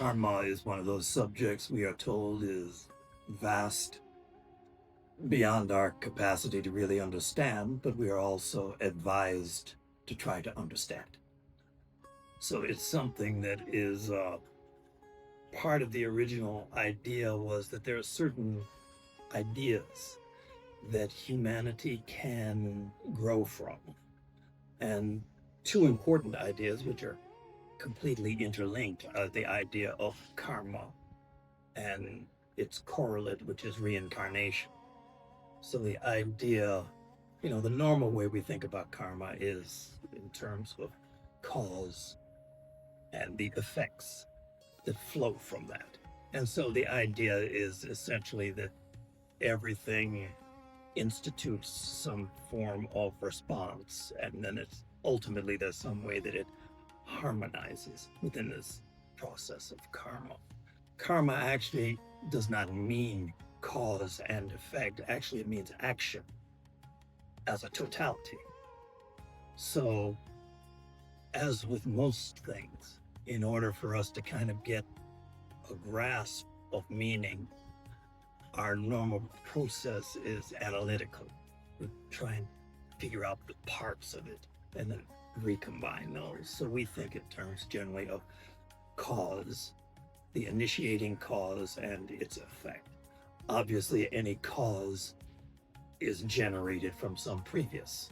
Karma is one of those subjects we are told is vast, beyond our capacity to really understand, but we are also advised to try to understand. So it's something that is part of the original idea was that there are certain ideas that humanity can grow from. And two important ideas, which are completely interlinked, are the idea of karma and its correlate, which is reincarnation. So the idea, the normal way we think about karma is in terms of cause and the effects that flow from that. And so the idea is essentially that everything institutes some form of response, and then it's ultimately there's some way that it harmonizes within this process of karma. Karma actually does not mean cause and effect. Actually, it means action as a totality. So, as with most things, in order for us to kind of get a grasp of meaning, our normal process is analytical. We try and figure out the parts of it and then recombine those. So we think in terms generally of cause, the initiating cause and its effect. Obviously, any cause is generated from some previous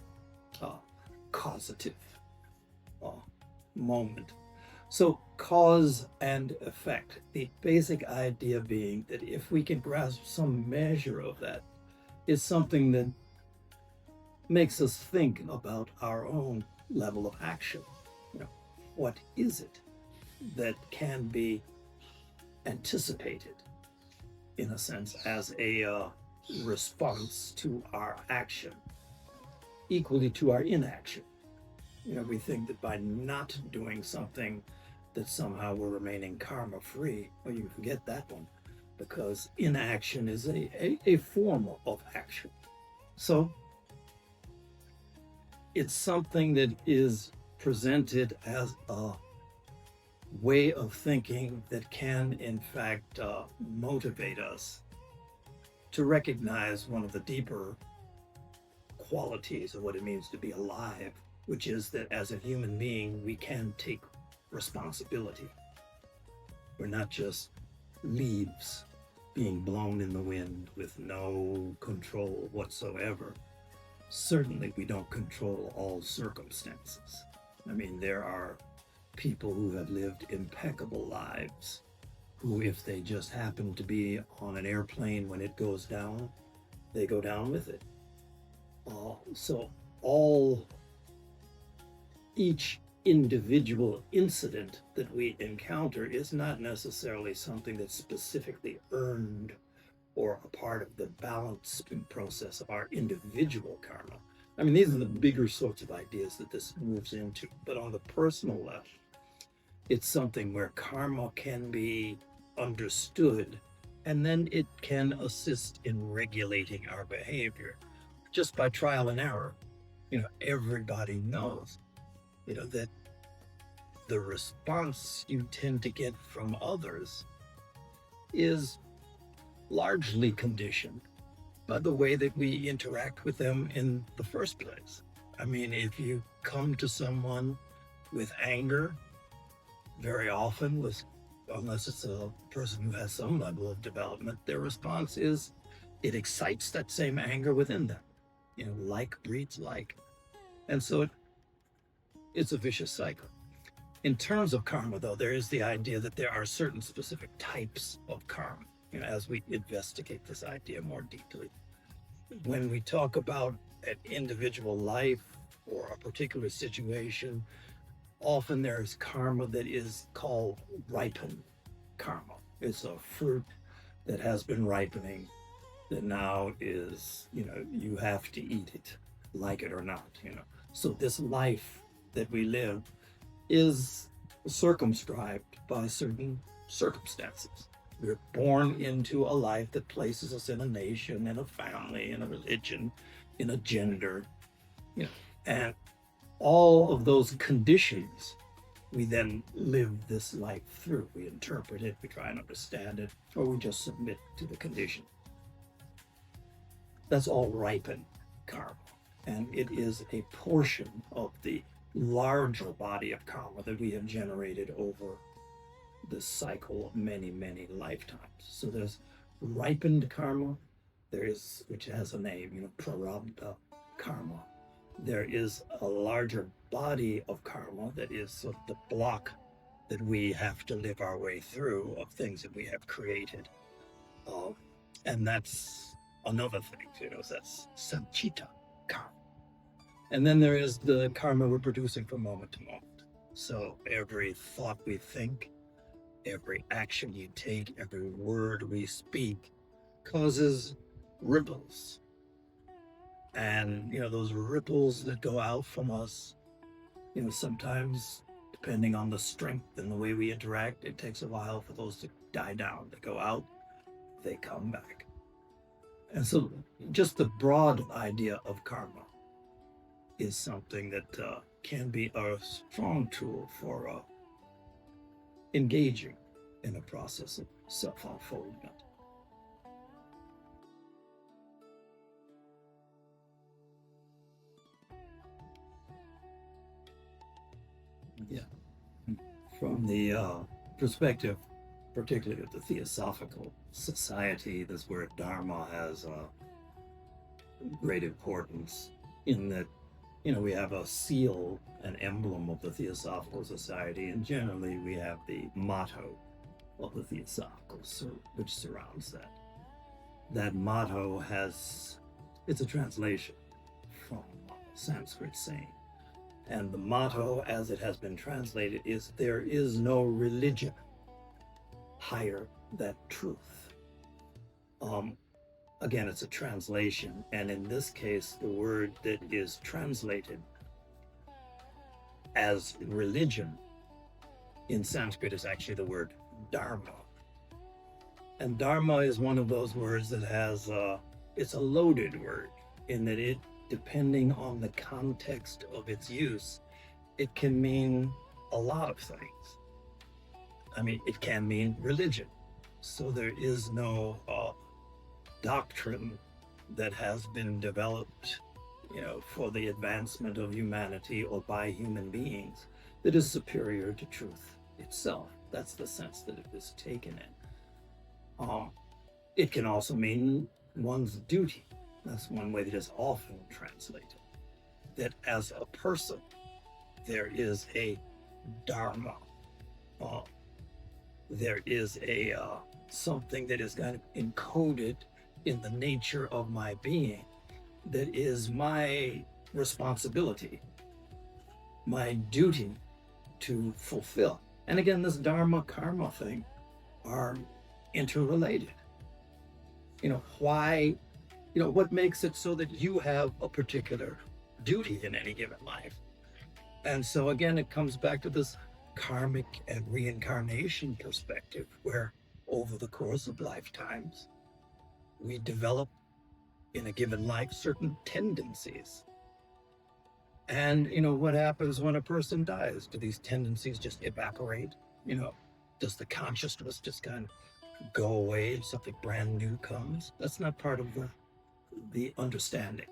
causative moment. So cause and effect, the basic idea being that if we can grasp some measure of that, is something that makes us think about our own level of action. What is it that can be anticipated, in a sense, as a response to our action, equally to our inaction? We think that by not doing something that somehow we're remaining karma-free. Well, you forget that one, because inaction is a form of action. So it's something that is presented as a way of thinking that can, in fact, motivate us to recognize one of the deeper qualities of what it means to be alive, which is that as a human being, we can take responsibility. We're not just leaves being blown in the wind with no control whatsoever. Certainly, we don't control all circumstances. I mean, there are people who have lived impeccable lives who, if they just happen to be on an airplane when it goes down, they go down with it. So each individual incident that we encounter is not necessarily something that's specifically earned or a part of the balancing process of our individual karma. I mean, these are the bigger sorts of ideas that this moves into. But on the personal level, it's something where karma can be understood, and then it can assist in regulating our behavior just by trial and error. Everybody knows that the response you tend to get from others is largely conditioned by the way that we interact with them in the first place. I mean, if you come to someone with anger, very often, unless it's a person who has some level of development, their response is it excites that same anger within them. Like breeds like. And so it's a vicious cycle. In terms of karma, though, there is the idea that there are certain specific types of karma, as we investigate this idea more deeply. When we talk about an individual life or a particular situation, often there is karma that is called ripened karma. It's a fruit that has been ripening that now is, you have to eat it, like it or not, So this life that we live is circumscribed by certain circumstances. We're born into a life that places us in a nation, in a family, in a religion, in a gender, and all of those conditions we then live this life through. We interpret it, we try and understand it, or we just submit to the condition. That's all ripened karma. And it is a portion of the larger body of karma that we have generated over this cycle of many, many lifetimes. So there's ripened karma, there is, which has a name, prarabdha karma. There is a larger body of karma that is sort of the block that we have to live our way through of things that we have created. And that's another thing, that's sanchita karma. And then there is the karma we're producing from moment to moment. So every thought we think, every action you take, every word we speak causes ripples. And, those ripples that go out from us, sometimes depending on the strength and the way we interact, it takes a while for those to die down. They go out, they come back. And so just the broad idea of karma is something that can be a strong tool for engaging in a process of self-unfoldment. Yeah. From the perspective, particularly of the Theosophical Society, this word Dharma has great importance in that, we have a seal, an emblem of the Theosophical Society, and generally we have the motto of the Theosophical, which surrounds that. That motto it's a translation from Sanskrit saying. And the motto, as it has been translated, is there is no religion higher than truth. Again, it's a translation, and in this case, the word that is translated as religion in Sanskrit is actually the word Dharma. And Dharma is one of those words that has, it's a loaded word in that it, depending on the context of its use, it can mean a lot of things. I mean, it can mean religion. So there is no doctrine that has been developed, for the advancement of humanity or by human beings that is superior to truth itself. That's the sense that it is taken in. It can also mean one's duty. That's one way that is often translated. That as a person, there is a dharma. There is a something that is kind of encoded in the nature of my being that is my responsibility, my duty to fulfill. And again, this dharma karma thing are interrelated. Why, what makes it so that you have a particular duty in any given life? And so again, it comes back to this karmic and reincarnation perspective, where over the course of lifetimes, we develop in a given life certain tendencies. And, what happens when a person dies? Do these tendencies just evaporate? Does the consciousness just kind of go away and something brand new comes? That's not part of the understanding.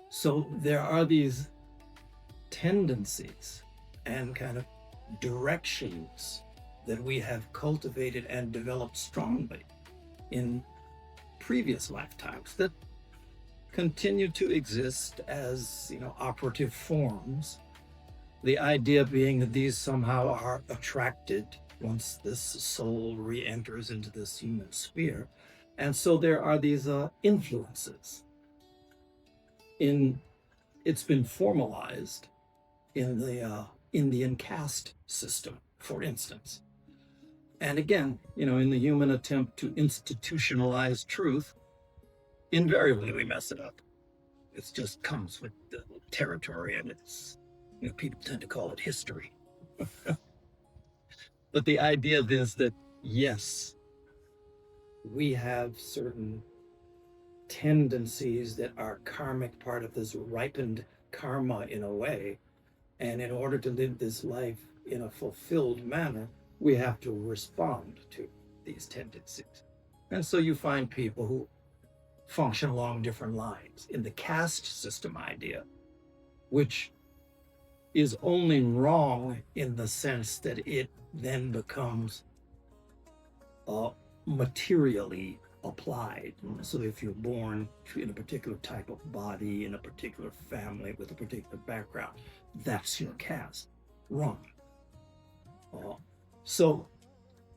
So there are these tendencies and kind of directions that we have cultivated and developed strongly in previous lifetimes that continue to exist as, operative forms. The idea being that these somehow are attracted once this soul re-enters into this human sphere. And so there are these influences. It's been formalized in the Indian caste system, for instance. And again, in the human attempt to institutionalize truth, invariably we mess it up. It just comes with the territory, and it's, people tend to call it history. But the idea is that, yes, we have certain tendencies that are karmic, part of this ripened karma in a way, And in order to live this life in a fulfilled manner, we have to respond to these tendencies. And so you find people who function along different lines. In the caste system idea, which is only wrong in the sense that it then becomes materially applied. So if you're born in a particular type of body, in a particular family, with a particular background, that's your caste. Wrong.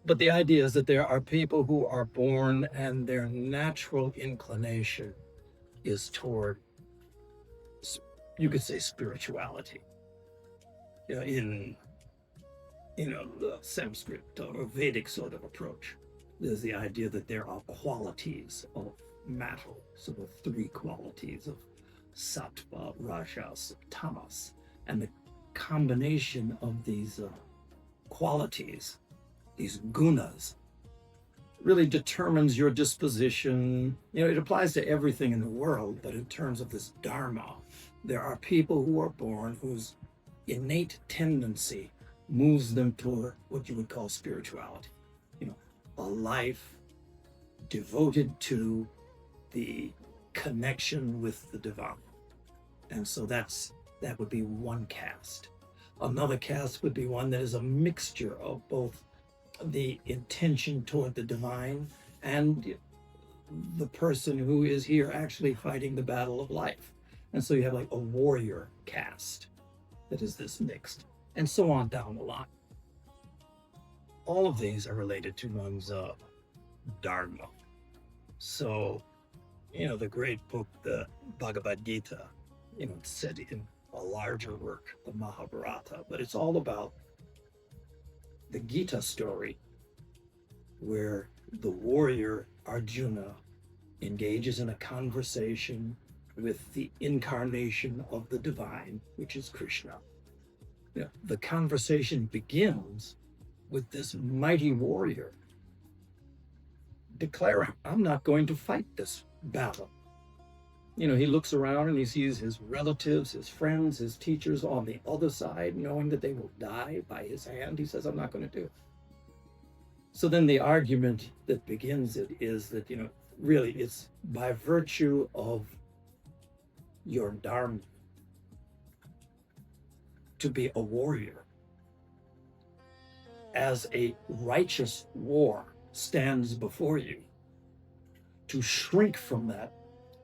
But the idea is that there are people who are born and their natural inclination is toward, you could say, spirituality. In the Sanskrit or Vedic sort of approach, there's the idea that there are qualities of matter, so the three qualities of sattva, rajas, tamas, and the combination of these qualities, these gunas, really determines your disposition. It applies to everything in the world, but in terms of this Dharma, there are people who are born whose innate tendency moves them toward what you would call spirituality. A life devoted to the connection with the divine. And so that would be one caste. Another caste would be one that is a mixture of both the intention toward the divine and the person who is here actually fighting the battle of life. And so you have like a warrior caste that is this mixed, and so on down the line. All of these are related to one's Dharma. So, the great book, the Bhagavad Gita, it's said in a larger work, the Mahabharata, but it's all about the Gita story where the warrior Arjuna engages in a conversation with the incarnation of the divine, which is Krishna. The conversation begins with this mighty warrior declaring, I'm not going to fight this battle. He looks around and he sees his relatives, his friends, his teachers on the other side, knowing that they will die by his hand. He says, I'm not going to do it. So then the argument that begins it is that, really it's by virtue of your Dharma to be a warrior. As a righteous war stands before you, to shrink from that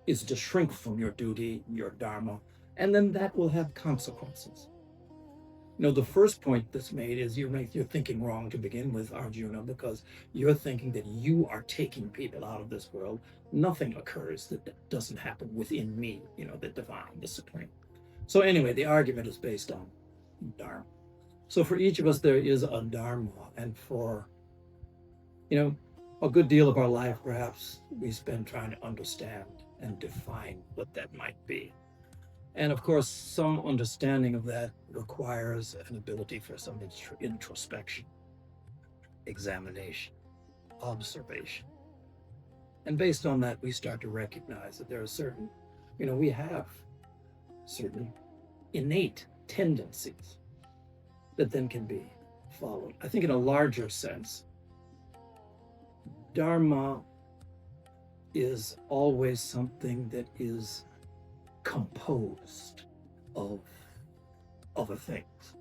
is to shrink from your duty, your Dharma, and then that will have consequences. The first point that's made is you're thinking wrong to begin with, Arjuna, because you're thinking that you are taking people out of this world. Nothing occurs that doesn't happen within me, the divine, the supreme. So anyway, the argument is based on Dharma. So for each of us, there is a Dharma, and for, a good deal of our life, perhaps, we spend trying to understand and define what that might be. And of course, some understanding of that requires an ability for some introspection, examination, observation. And based on that, we start to recognize that there are certain, we have certain innate tendencies that then can be followed. I think in a larger sense, Dharma is always something that is composed of other things.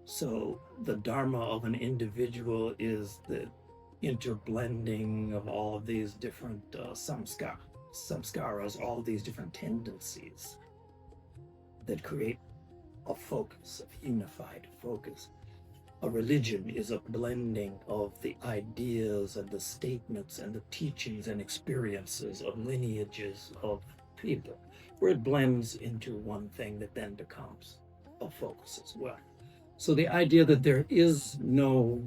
So the Dharma of an individual is the interblending of all of these different samskaras, all of these different tendencies that create a focus, a unified focus. A religion is a blending of the ideas and the statements and the teachings and experiences of lineages of people, where it blends into one thing that then becomes a focus as well. So the idea that there is no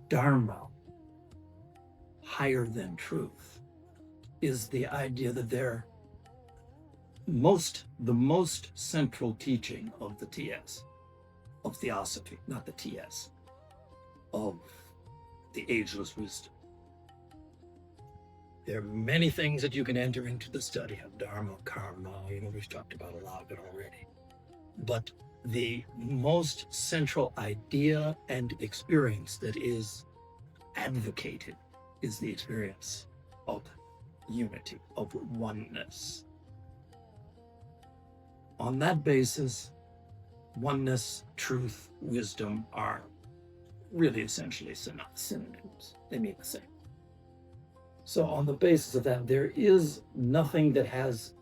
Dharma higher than truth is the idea that the most central teaching of the TS, of Theosophy, not the TS, of the ageless wisdom. There are many things that you can enter into the study of Dharma, karma, we've talked about a lot of it already. But the most central idea and experience that is advocated is the experience of unity, of oneness. On that basis, oneness, truth, wisdom are really essentially synonyms. They mean the same. So on the basis of that, there is nothing that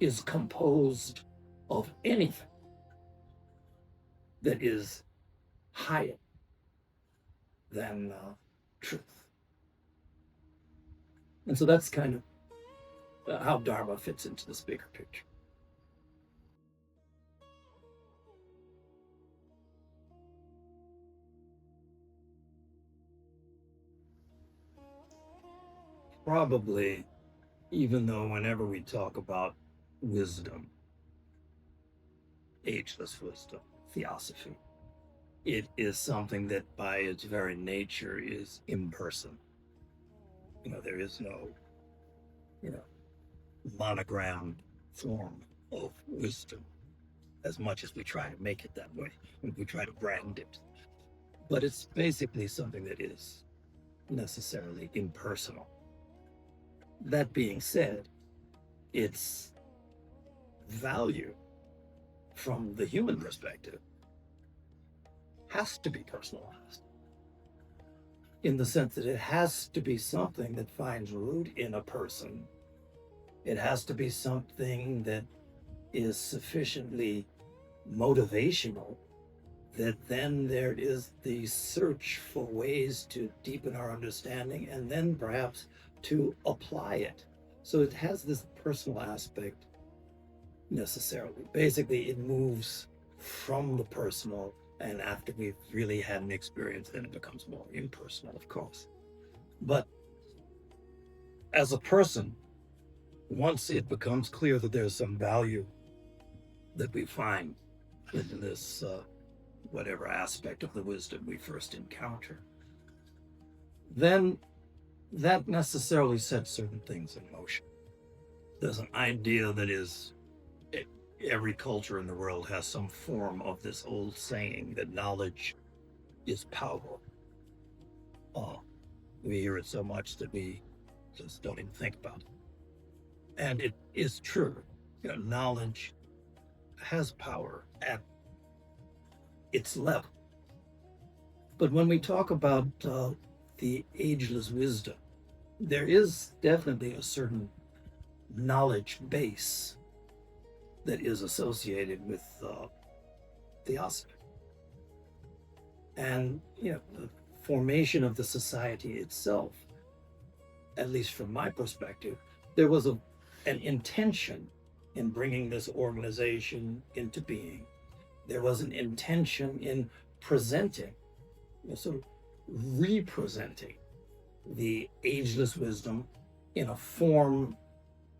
is composed of anything that is higher than truth. And so that's kind of how Dharma fits into this bigger picture. Probably, even though whenever we talk about wisdom, ageless wisdom, theosophy, it is something that by its very nature is impersonal. There is no, monogrammed form of wisdom, as much as we try to make it that way, and we try to brand it. But it's basically something that is necessarily impersonal. That being said, its value from the human perspective has to be personalized, in the sense that it has to be something that finds root in a person. It has to be something that is sufficiently motivational that then there is the search for ways to deepen our understanding and then perhaps to apply it. So it has this personal aspect necessarily. Basically, it moves from the personal, and after we've really had an experience, then it becomes more impersonal, of course. But as a person, once it becomes clear that there's some value that we find in this whatever aspect of the wisdom we first encounter, then that necessarily sets certain things in motion. There's an idea that is, every culture in the world has some form of this old saying that knowledge is power. We hear it so much that we just don't even think about it. And it is true. Knowledge has power at its level. But when we talk about the ageless wisdom, there is definitely a certain knowledge base that is associated with theosophy. And the formation of the society itself, at least from my perspective, there was an intention in bringing this organization into being. There was an intention in presenting, sort of representing the ageless wisdom in a form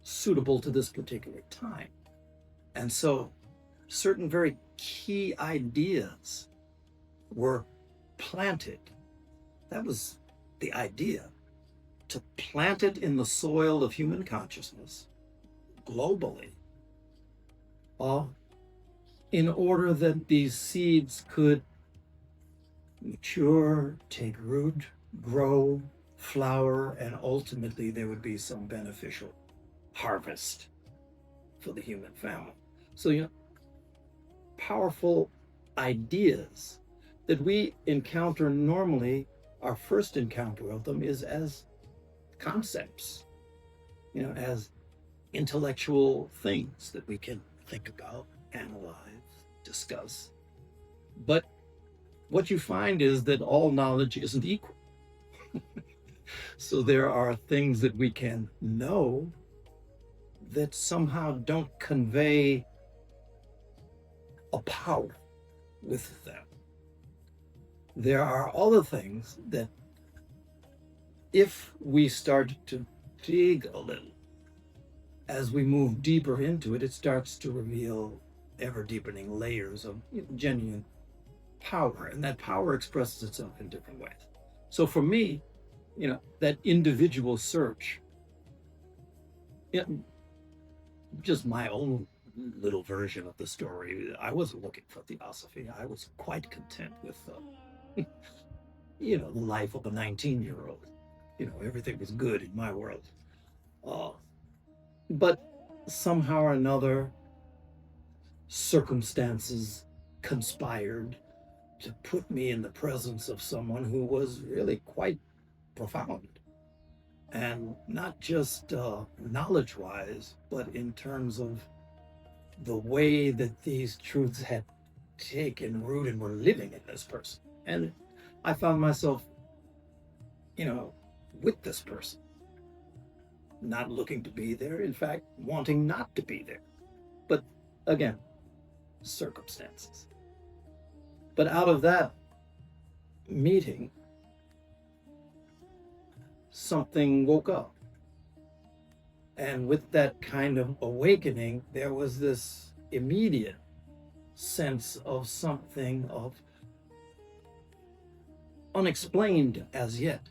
suitable to this particular time. And so certain very key ideas were planted. That was the idea, to plant it in the soil of human consciousness globally, in order that these seeds could mature, take root, grow, flower, and ultimately there would be some beneficial harvest for the human family. So, powerful ideas that we encounter normally, our first encounter of them is as concepts, as intellectual things that we can think about, analyze, discuss. But what you find is that all knowledge isn't equal. So there are things that we can know that somehow don't convey a power with them. There are other things that, if we start to dig a little, as we move deeper into it, it starts to reveal ever deepening layers of genuine power, and that power expresses itself in different ways. So for me, that individual search, just my own little version of the story, I wasn't looking for theosophy. I was quite content with, the life of a 19-year-old. Everything was good in my world. Uh, but somehow or another, circumstances conspired to put me in the presence of someone who was really quite profound. And not just knowledge-wise, but in terms of the way that these truths had taken root and were living in this person. And I found myself, with this person, not looking to be there, in fact, wanting not to be there. But again, circumstances. But out of that meeting, something woke up. And with that kind of awakening, there was this immediate sense of something of unexplained as yet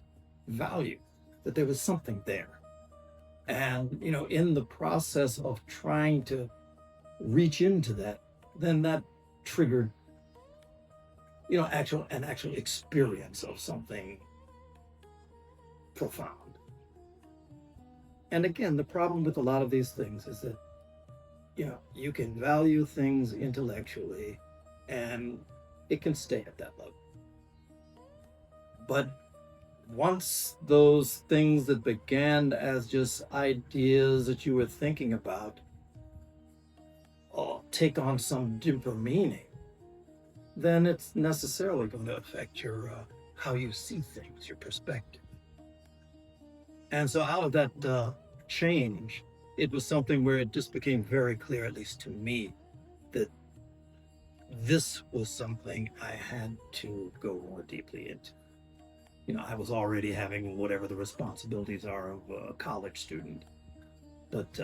value, that there was something there. And, in the process of trying to reach into that, then that triggered, an actual experience of something profound. And again, the problem with a lot of these things is that, you can value things intellectually and it can stay at that level. But once those things that began as just ideas that you were thinking about take on some deeper meaning, then it's necessarily going to affect your how you see things, your perspective. And so out of that change, it was something where it just became very clear, at least to me, that this was something I had to go more deeply into. I was already having whatever the responsibilities are of a college student. But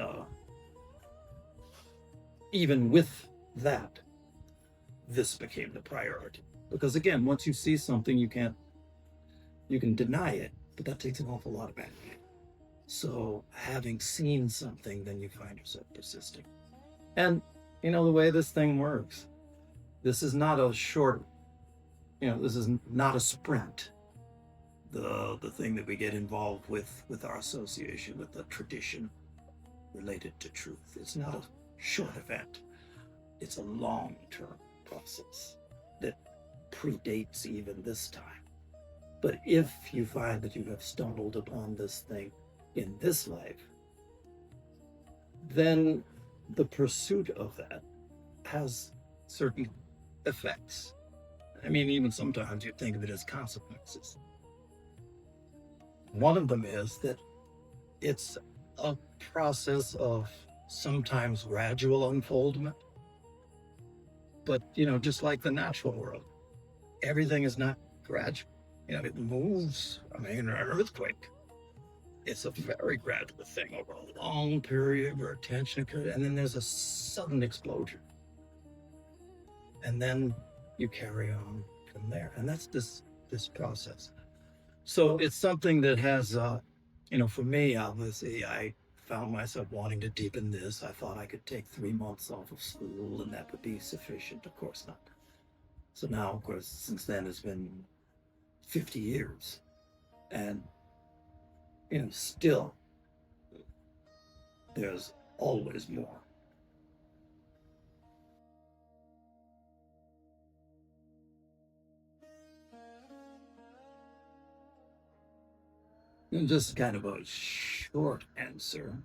even with that, this became the priority. Because again, once you see something, you can deny it, but that takes an awful lot of energy. So having seen something, then you find yourself persisting. And, the way this thing works, this is not a short, this is not a sprint. The thing that we get involved with our association with the tradition related to truth. It's not a short event. It's a long-term process that predates even this time. But if you find that you have stumbled upon this thing in this life, then the pursuit of that has certain effects. Even sometimes you think of it as consequences. One of them is that it's a process of sometimes gradual unfoldment. But, just like the natural world, everything is not gradual. It moves. An earthquake, it's a very gradual thing over a long period where attention occurs, and then there's a sudden explosion. And then you carry on from there. And that's this process. So it's something that has, for me, obviously, I found myself wanting to deepen this. I thought I could take 3 months off of school and that would be sufficient. Of course not. So now, of course, since then it's been 50 years. And, still, there's always more. And just kind of a short answer.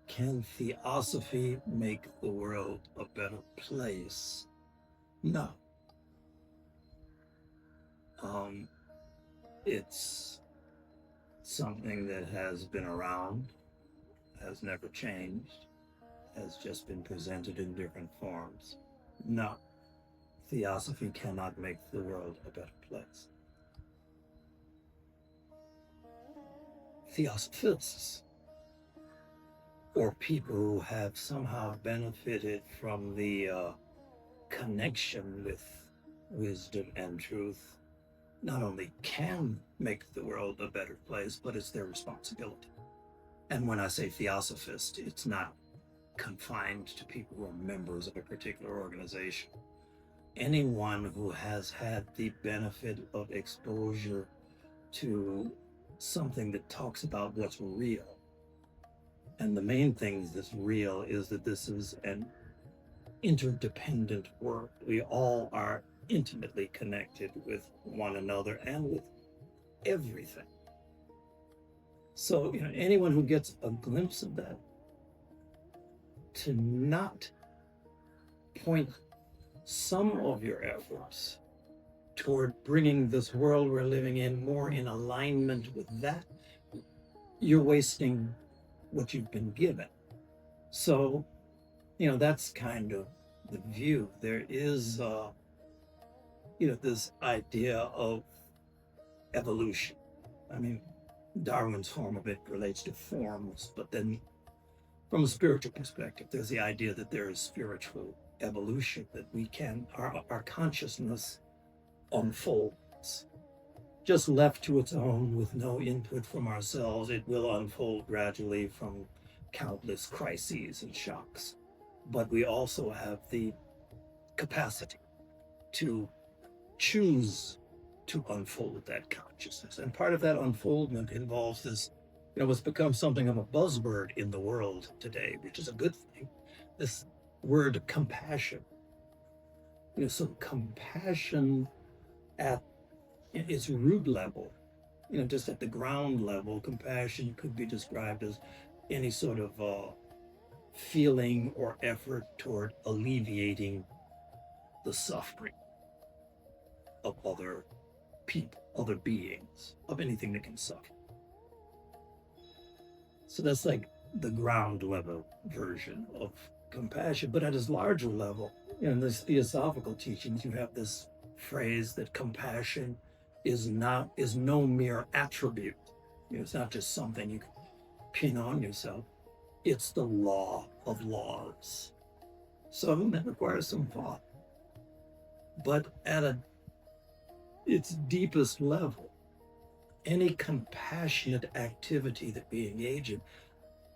Can theosophy make the world a better place? No. It's something that has been around, has never changed, has just been presented in different forms. No. Theosophy cannot make the world a better place. Theosophists, or people who have somehow benefited from the connection with wisdom and truth, not only can make the world a better place, but it's their responsibility. And when I say theosophist, it's not confined to people who are members of a particular organization. Anyone who has had the benefit of exposure to something that talks about what's real. And the main thing that's real is that this is an interdependent world. We all are intimately connected with one another and with everything. So, anyone who gets a glimpse of that, to not point some of your efforts toward bringing this world we're living in more in alignment with that, you're wasting what you've been given. So, that's kind of the view. There is, this idea of evolution. I mean, Darwin's form of it relates to forms, but then from a spiritual perspective, there's the idea that there is spiritual evolution, that our consciousness unfolds. Just left to its own with no input from ourselves, it will unfold gradually from countless crises and shocks. But we also have the capacity to choose to unfold that consciousness. And part of that unfoldment involves this, what's become something of a buzzword in the world today, which is a good thing, this word compassion. So compassion at its root level, just at the ground level, compassion could be described as any sort of feeling or effort toward alleviating the suffering of other people, other beings, of anything that can suffer. So that's like the ground level version of compassion. But at its larger level, in this theosophical teachings, you have this phrase that compassion is no mere attribute. It's not just something you can pin on yourself. It's the law of laws. So that requires some thought. But at its deepest level, any compassionate activity that we engage in,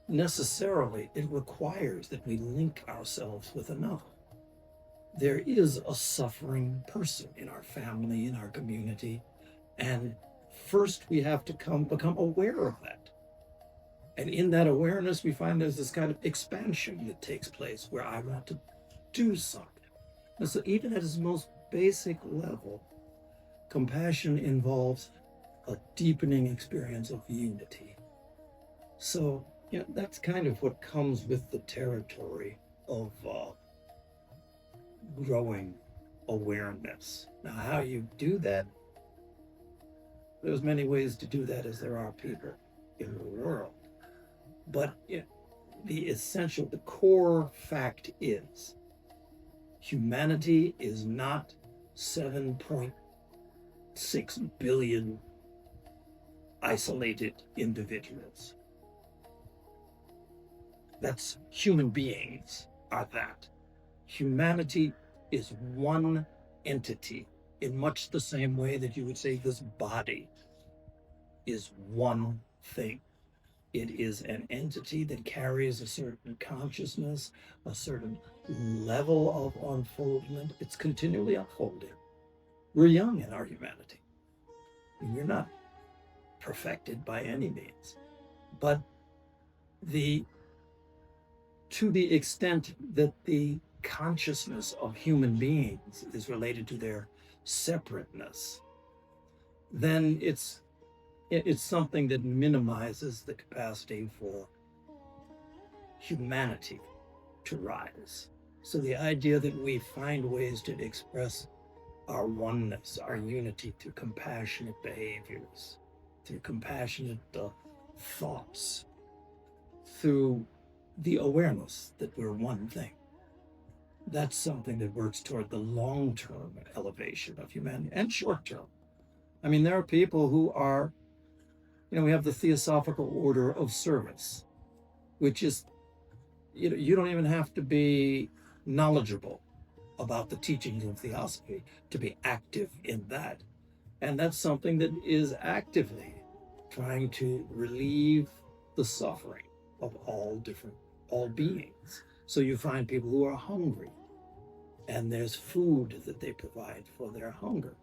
necessarily it requires that we link ourselves with another. There is a suffering person in our family, in our community, and first we have to become aware of that. And in that awareness, we find there's this kind of expansion that takes place where I want to do something. And so even at its most basic level, compassion involves a deepening experience of unity. So, that's kind of what comes with the territory of growing awareness. Now, how you do that, there's many ways to do that as there are people in the world. But the core fact is humanity is not 7.6 billion isolated individuals. That's human beings are that. Humanity is one entity in much the same way that you would say this body is one thing. It is an entity that carries a certain consciousness, a certain level of unfoldment. It's continually unfolding. We're young in our humanity. We're not perfected by any means. But to the extent that the consciousness of human beings is related to their separateness, then it's something that minimizes the capacity for humanity to rise. So the idea that we find ways to express our oneness, our unity through compassionate behaviors, through compassionate thoughts, through the awareness that we're one thing. That's something that works toward the long-term elevation of humanity and short-term. I mean, there are people who are, we have the Theosophical Order of Service, which is, you don't even have to be knowledgeable about the teachings of Theosophy to be active in that. And that's something that is actively trying to relieve the suffering of all beings. So you find people who are hungry, and there's food that they provide for their hunger.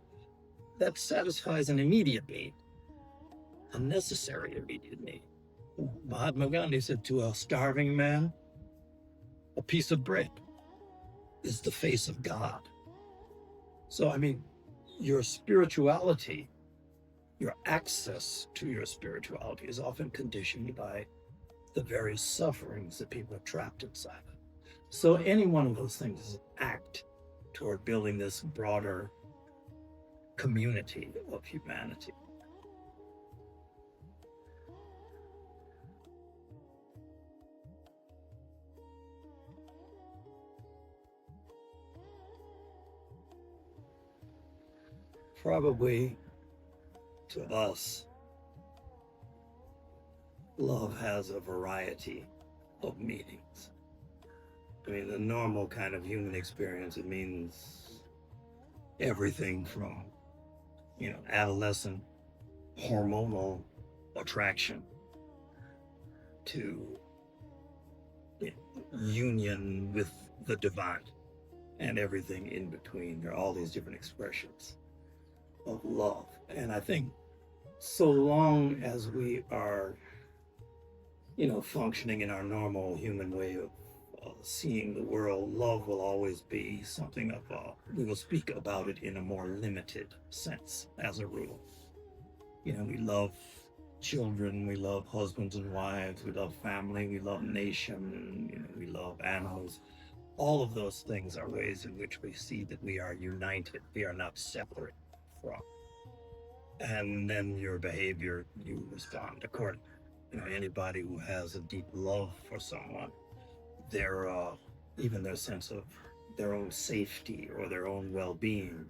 That satisfies an immediate need, a necessary immediate need. Mahatma Gandhi said to a starving man, a piece of bread is the face of God. So, I mean, your spirituality, your access to your spirituality is often conditioned by the various sufferings that people are trapped inside. So any one of those things is an act toward building this broader community of humanity. Probably to us, love has a variety of meanings. I mean, the normal kind of human experience, it means everything from, adolescent hormonal attraction to union with the divine and everything in between. There are all these different expressions of love. And I think so long as we are, functioning in our normal human way of seeing the world, love will always be something of, we will speak about it in a more limited sense as a rule. We love children, we love husbands and wives, we love family, we love nation, we love animals. All of those things are ways in which we see that we are united, we are not separate from. And then your behavior, you respond accordingly. Anybody who has a deep love for someone, even their sense of their own safety or their own well-being,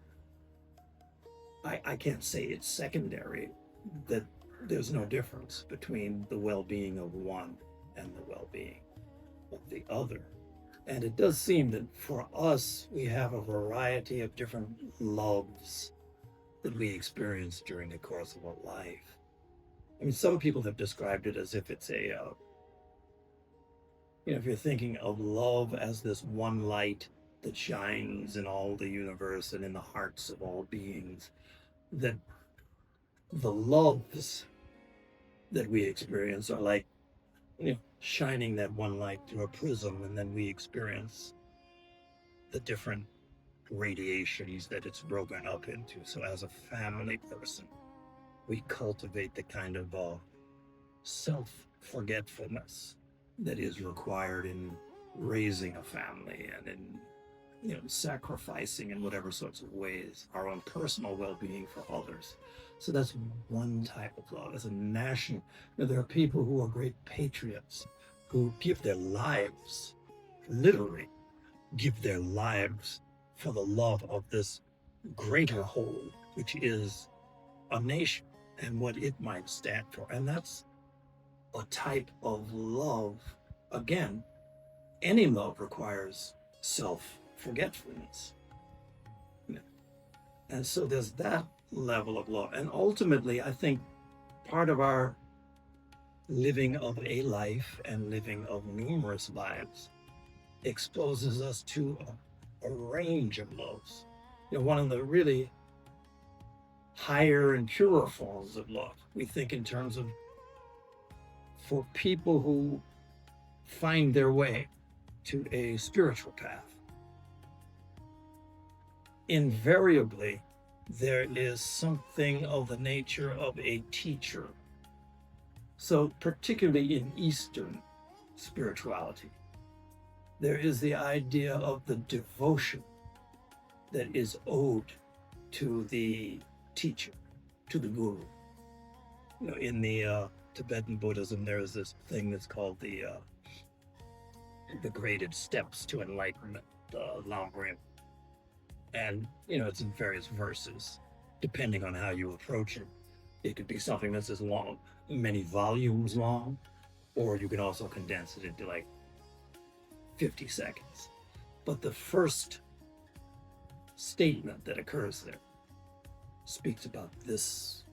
I can't say it's secondary, that there's no difference between the well-being of one and the well-being of the other. And it does seem that for us, we have a variety of different loves that we experience during the course of a life. I mean, some people have described it as if it's if you're thinking of love as this one light that shines in all the universe and in the hearts of all beings, that the loves that we experience are like, shining that one light through a prism, and then we experience the different radiations that it's broken up into. So as a family person, we cultivate the kind of self-forgetfulness that is required in raising a family and in sacrificing in whatever sorts of ways our own personal well-being for others. So that's one type of love. As a national, there are people who are great patriots who give their lives, literally give their lives for the love of this greater whole, which is a nation and what it might stand for. And that's a type of love. Again, any love requires self-forgetfulness. And so there's that level of love. And ultimately, I think part of our living of a life and living of numerous lives exposes us to a range of loves. One of the really higher and purer forms of love, we think in terms of, for people who find their way to a spiritual path, invariably there is something of the nature of a teacher. So particularly in Eastern spirituality, there is the idea of the devotion that is owed to the teacher, to the guru. In the Tibetan Buddhism, there is this thing that's called the graded steps to enlightenment, Lamrim. And, it's in various verses, depending on how you approach it. It could be something that's as long, many volumes long, or you can also condense it into like 50 seconds. But the first statement that occurs there speaks about this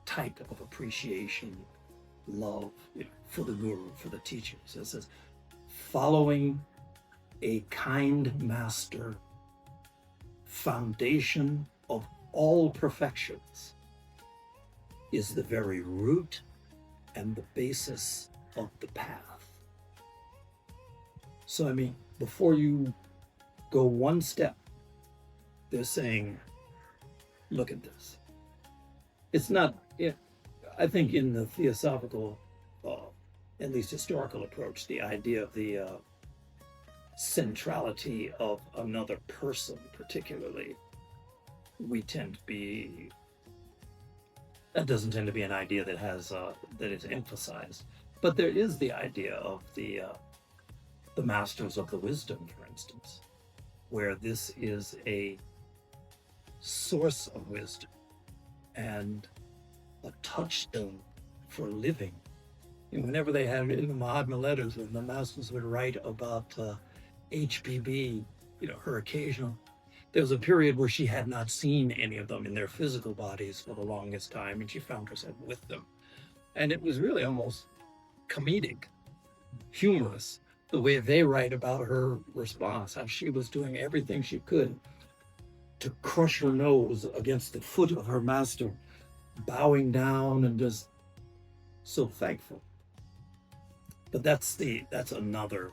type of appreciation, love, for the guru, for the teachers. It says, following a kind master, foundation of all perfections, is the very root and the basis of the path. So, I mean, before you go one step, they're saying, look at this. It's not, I think in the theosophical, at least historical approach, the idea of the centrality of another person, particularly, that doesn't tend to be an idea that that is emphasized. But there is the idea of the masters of the wisdom, for instance, where this is a source of wisdom and a touchstone for living. And whenever they had in the Mahatma letters, when the masters would write about HPB, her occasional, there was a period where she had not seen any of them in their physical bodies for the longest time, and she found herself with them. And it was really almost comedic, humorous, the way they write about her response, how she was doing everything she could to crush her nose against the foot of her master, bowing down and just so thankful. But that's another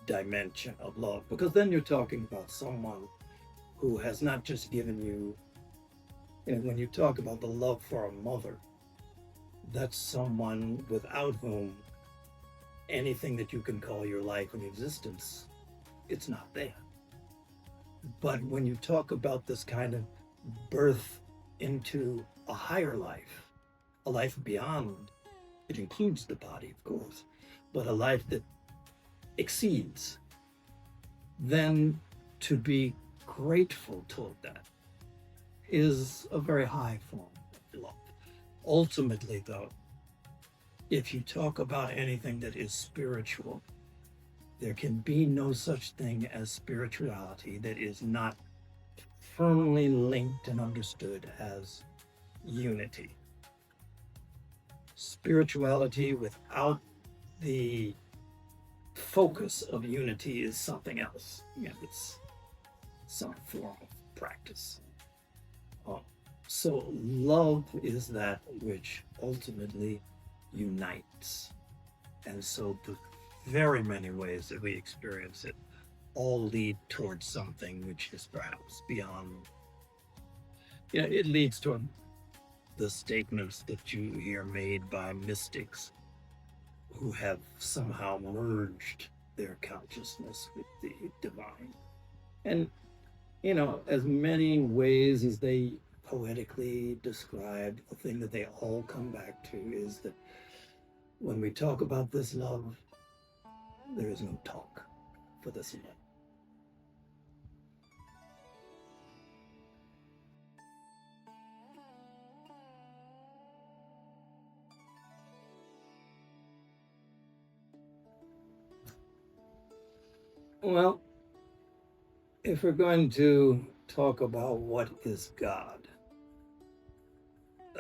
dimension of love, because then you're talking about someone who has not just given you, and when you talk about the love for a mother, that's someone without whom anything that you can call your life and existence, it's not there. But when you talk about this kind of birth into a higher life, a life beyond, it includes the body, of course, but a life that exceeds, then to be grateful toward that is a very high form of love. Ultimately, though, if you talk about anything that is spiritual, there can be no such thing as spirituality that is not firmly linked and understood as unity. Spirituality without the focus of unity is something else. It's some form of practice. So love is that which ultimately unites. And so the very many ways that we experience it all lead towards something which is perhaps beyond, it leads toward the statements that you hear made by mystics who have somehow merged their consciousness with the divine. And, as many ways as they poetically describe, the thing that they all come back to is that when we talk about this love, there is no talk for this love. Well, if we're going to talk about what is God,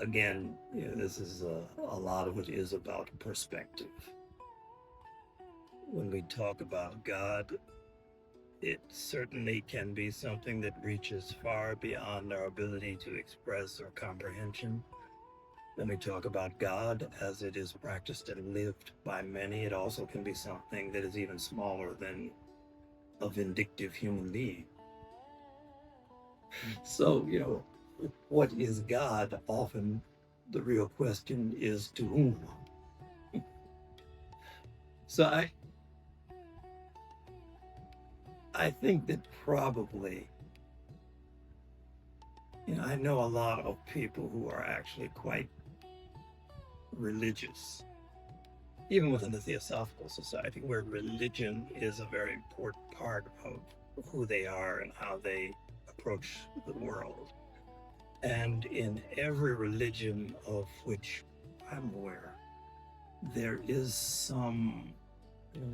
again, this is a lot of it is about perspective. When we talk about God, it certainly can be something that reaches far beyond our ability to express or comprehension. When we talk about God as it is practiced and lived by many, it also can be something that is even smaller than a vindictive human being. So, what is God? Often the real question is to whom? So I think that probably, I know a lot of people who are actually quite religious, even within the Theosophical Society, where religion is a very important part of who they are and how they approach the world. And in every religion of which I'm aware, there is some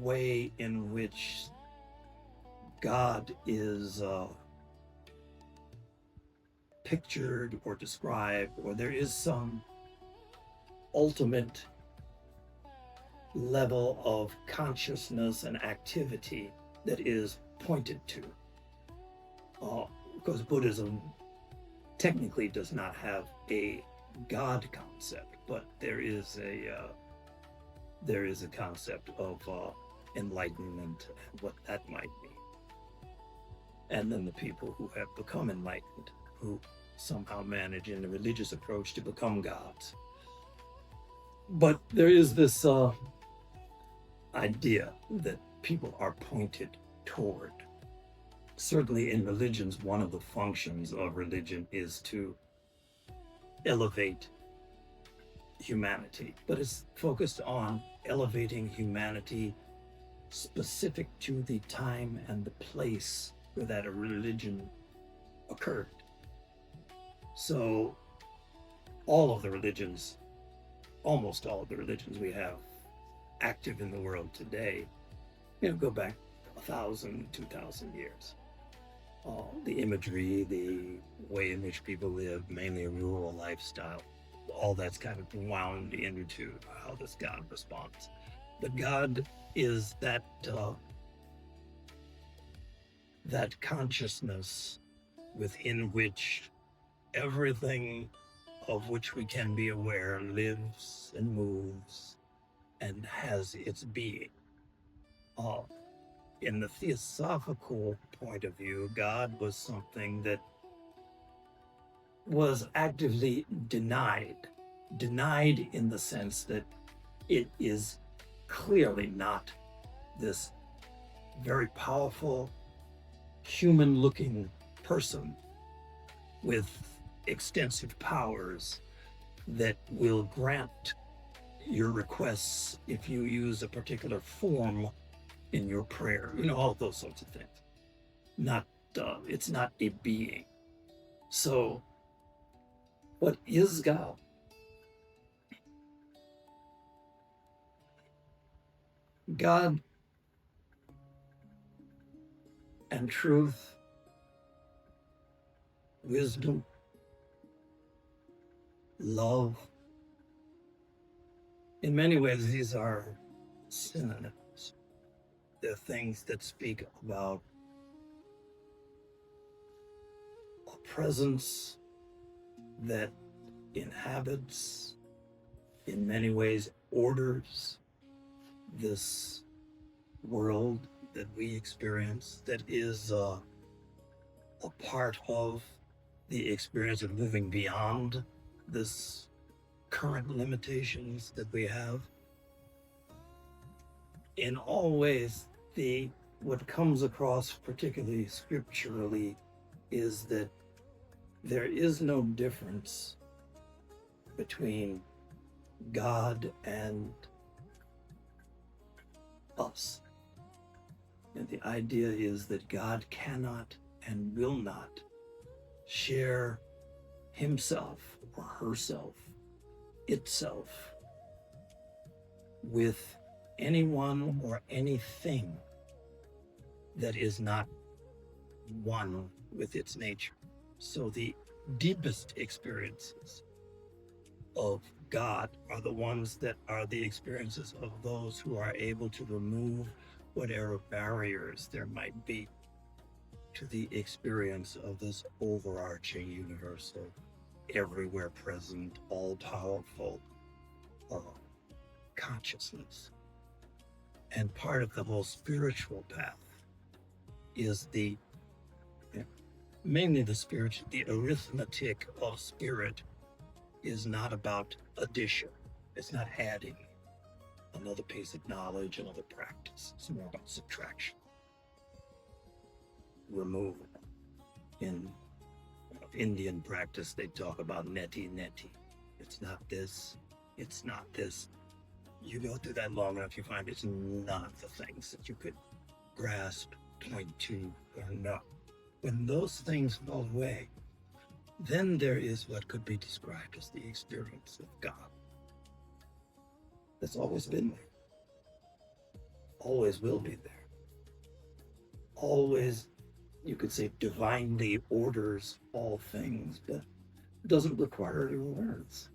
way in which God is pictured or described, or there is some ultimate level of consciousness and activity that is pointed to. Because Buddhism technically does not have a God concept, but there is a concept of enlightenment and what that might be. And then the people who have become enlightened, who somehow manage in a religious approach to become gods. But there is this idea that people are pointed toward. Certainly in religions, one of the functions of religion is to elevate humanity, but it's focused on elevating humanity specific to the time and the place where that religion occurred. So all of the religions, almost all of the religions we have active in the world today, go back 1,000, 2,000 years. The imagery, the way in which people live, mainly a rural lifestyle, all that's kind of wound into how this God responds. But God is that consciousness within which everything of which we can be aware lives and moves and has its being. In the theosophical point of view, God was something that was actively denied in the sense that it is clearly not this very powerful human-looking person with extensive powers that will grant your requests if you use a particular form in your prayer, all of those sorts of things. It's not a being. So, what is God? God and truth, wisdom, love. In many ways, these are synonyms. They're things that speak about a presence that inhabits, in many ways, orders this world that we experience, that is a part of the experience of moving beyond this current limitations that we have. In all ways, what comes across particularly scripturally is that there is no difference between God and us. And the idea is that God cannot and will not share himself or herself, itself, with anyone or anything that is not one with its nature. So the deepest experiences of God are the ones that are the experiences of those who are able to remove whatever barriers there might be to the experience of this overarching universal, everywhere present, all-powerful consciousness. And part of the whole spiritual path is mainly the arithmetic of spirit is not about addition. It's not adding another piece of knowledge, another practice. It's more about subtraction, removal. In Indian practice, they talk about neti. It's not this, it's not this. You go through that long enough, you find it's none of the things that you could grasp, point to, or know. When those things fall away, then there is what could be described as the experience of God. That's always been there. Always will be there. Always, you could say, divinely orders all things, but doesn't require any words.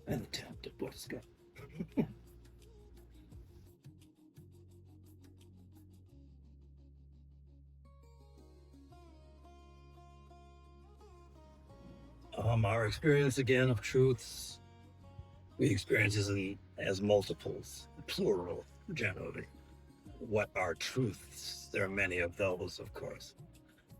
An attempt at what is God. Our experience again of truths, we experience as multiples, plural, generally. What are truths? There are many of those, of course.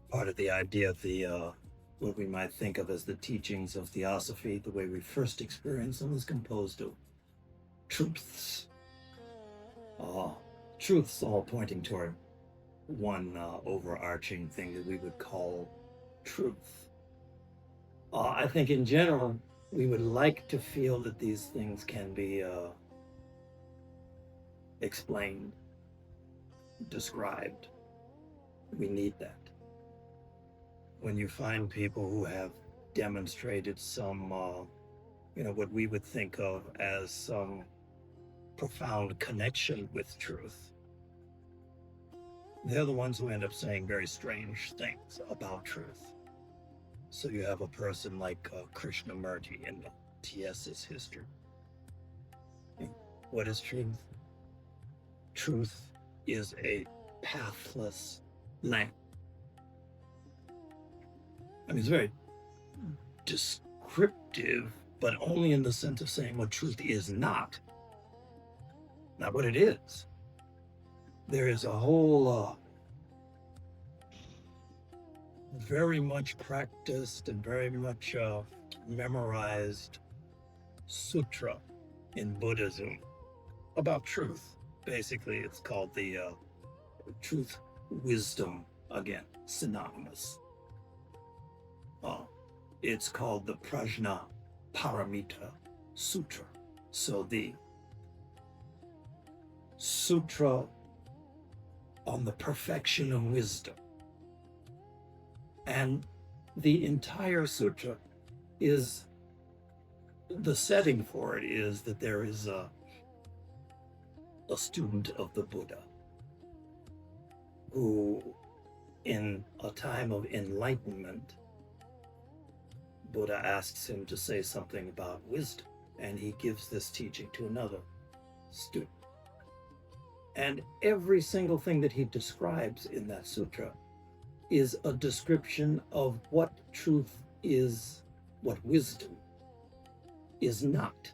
Part of the idea of what we might think of as the teachings of Theosophy, the way we first experience them, is composed of truths. Truths all pointing toward one overarching thing that we would call truth. I think in general, we would like to feel that these things can be explained, described. We need that. When you find people who have demonstrated some, what we would think of as some profound connection with truth, they're the ones who end up saying very strange things about truth. So you have a person like Krishnamurti in T.S.'s history. What is truth? Truth is a pathless lamp. I mean, it's very descriptive, but only in the sense of saying what truth is not what it is. There is a whole very much practiced and very much memorized sutra in Buddhism about truth. Basically, it's called the truth wisdom, again, synonymous. It's called the Prajna Paramita Sutra. So the sutra on the perfection of wisdom. And the entire sutra is, the setting for it is that there is a student of the Buddha who, in a time of enlightenment, Buddha asks him to say something about wisdom, and he gives this teaching to another student. And every single thing that he describes in that sutra is a description of what truth is, what wisdom is not.